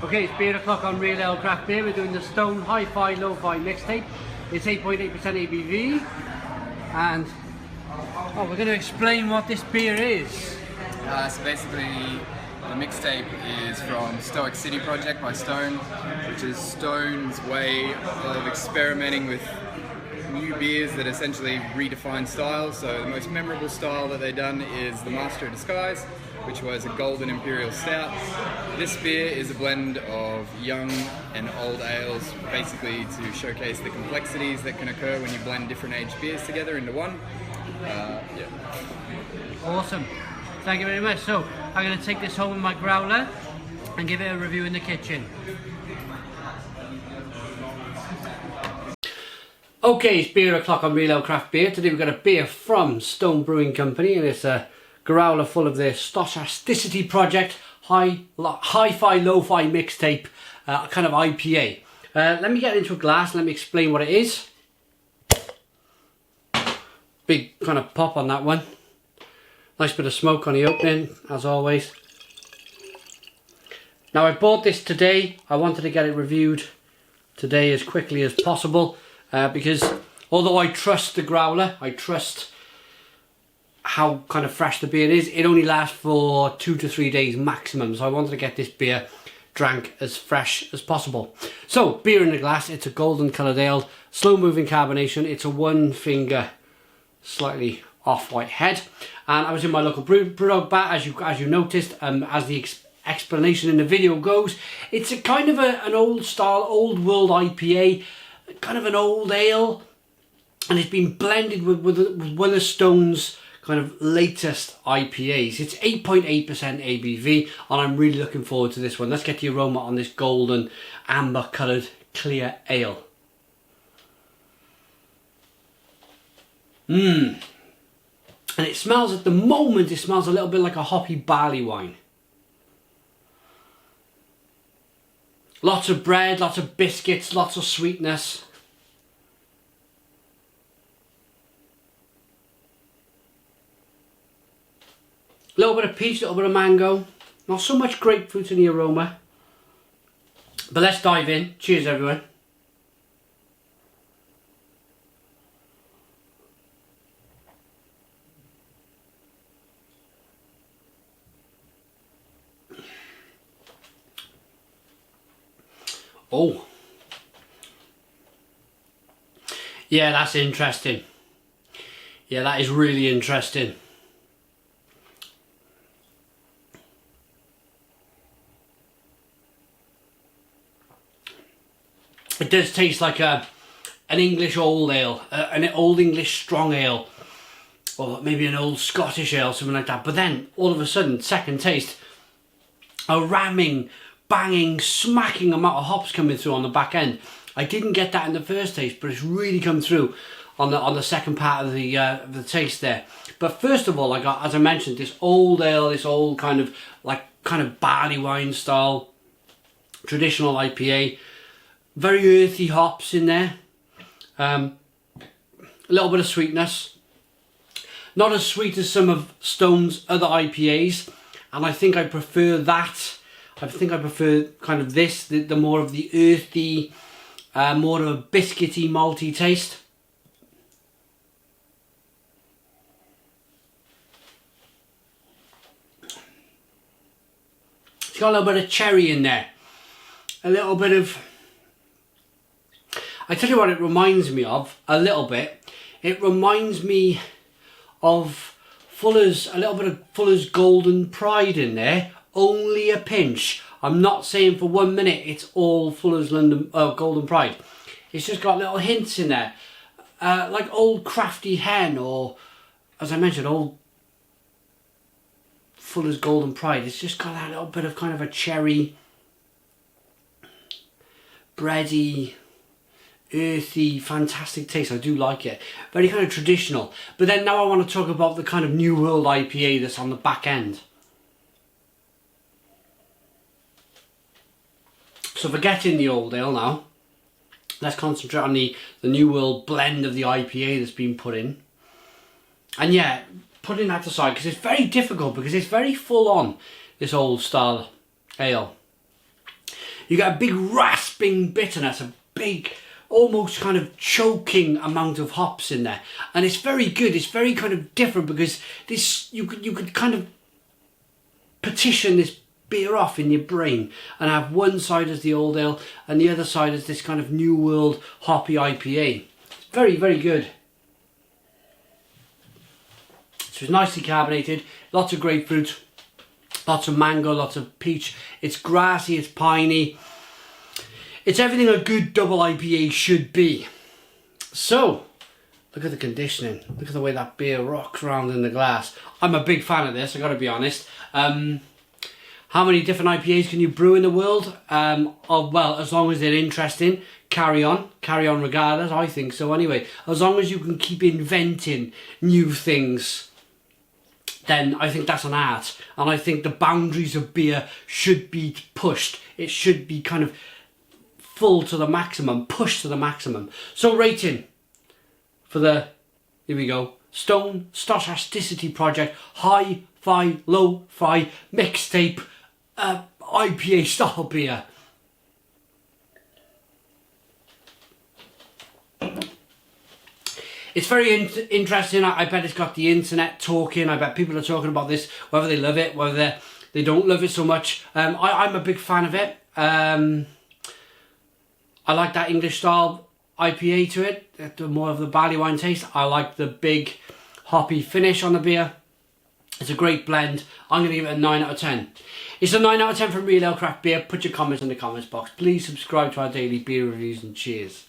Okay, it's beer o'clock on Real Ale Craft Beer. We're doing the Stone HiFi+LoFi Mixtape. It's 8.8% ABV, and we're going to explain what this beer is. So basically, the mixtape is from Stochasticity project by Stone, which is Stone's way of experimenting with new beers that essentially redefine styles. So the most memorable style that they've done is the Master of Disguise, which was a golden imperial stout. This beer is a blend of young and old ales, basically to showcase the complexities that can occur when you blend different aged beers together into one. Yeah. Awesome. Thank you very much. So I'm going to take this home in my growler and give it a review in the kitchen. Okay, it's beer o'clock on Real Ale Craft Beer. Today we've got a beer from Stone Brewing Company, and it's a growler full of their Stochasticity project HiFi+LoFi Mixtape, kind of IPA. Let me get into a glass and let me explain what it is. Big kind of pop on that one. Nice bit of smoke on the opening, as always. Now, I bought this today. I wanted to get it reviewed today as quickly as possible, because although I trust the growler, I trust how kind of fresh the beer is, it only lasts for 2 to 3 days maximum. So I wanted to get this beer drank as fresh as possible. So, beer in the glass. It's a golden coloured ale, slow moving carbonation. It's a one finger, slightly off-white head. And I was in my local brewdog bar, as you noticed, as the explanation in the video goes. It's a kind of an old style, old world IPA, kind of an old ale, and it's been blended with Weatherstone's kind of latest IPAs. It's 8.8% ABV, and I'm really looking forward to this one. Let's get the aroma on this golden amber coloured clear ale. And it smells, at the moment, it smells a little bit like a hoppy barley wine. Lots of bread, lots of biscuits, lots of sweetness. A little bit of peach, a little bit of mango. Not so much grapefruit in the aroma. But let's dive in. Cheers, everyone. Oh. Yeah, that's interesting. Yeah, that is really interesting. It does taste like an English old ale, an old English strong ale, or maybe an old Scottish ale, something like that. But then, all of a sudden, second taste, a ramming, banging, smacking amount of hops coming through on the back end. I didn't get that in the first taste, but it's really come through on the second part of the taste there. But first of all, I got, as I mentioned, this old ale, this old kind of barley wine style, traditional IPA. Very earthy hops in there. A little bit of sweetness. Not as sweet as some of Stone's other IPAs, and I think I prefer that. I think I prefer kind of this, the more of the earthy, more of a biscuity, malty taste. It's got a little bit of cherry in there. A little bit of... I tell you what it reminds me of, a little bit. It reminds me of Fuller's, a little bit of Fuller's Golden Pride in there. Only a pinch. I'm not saying for 1 minute it's all Fuller's Golden Pride. It's just got little hints in there. Like old Crafty Hen, or, as I mentioned, old Fuller's Golden Pride. It's just got that little bit of kind of a cherry, bready, earthy, fantastic taste. I do like it. Very kind of traditional. But then now I want to talk about the kind of New World IPA that's on the back end. So forgetting the old ale now, let's concentrate on the New World blend of the IPA that's been put in. And yeah, putting that aside, because it's very difficult, because it's very full on, this old style ale. You get a big rasping bitterness, a big, almost kind of choking amount of hops in there, and it's very good. It's very kind of different because this you could kind of partition this beer off in your brain and have one side as the old ale and the other side as this kind of new world hoppy IPA. It's very, very good. So it's nicely carbonated, lots of grapefruit, lots of mango, lots of peach. It's grassy, it's piney. It's everything a good double IPA should be. So, look at the conditioning. Look at the way that beer rocks around in the glass. I'm a big fan of this, I gotta be honest. How many different IPAs can you brew in the world? Well, as long as they're interesting, carry on regardless, I think so anyway. As long as you can keep inventing new things, then I think that's an art. And I think the boundaries of beer should be pushed. It should be kind of full to the maximum, pushed to the maximum. So rating for the, here we go, Stone Stochasticity project, HiFi+LoFi Mixtape IPA style beer. It's very interesting. I bet it's got the internet talking. I bet people are talking about this, whether they love it, whether they don't love it so much. I'm a big fan of it. I like that English style IPA to it, more of the barley wine taste. I like the big hoppy finish on the beer. It's a great blend. I'm going to give it a 9 out of 10. It's a 9 out of 10 from Real Ale Craft Beer. Put your comments in the comments box. Please subscribe to our daily beer reviews and cheers.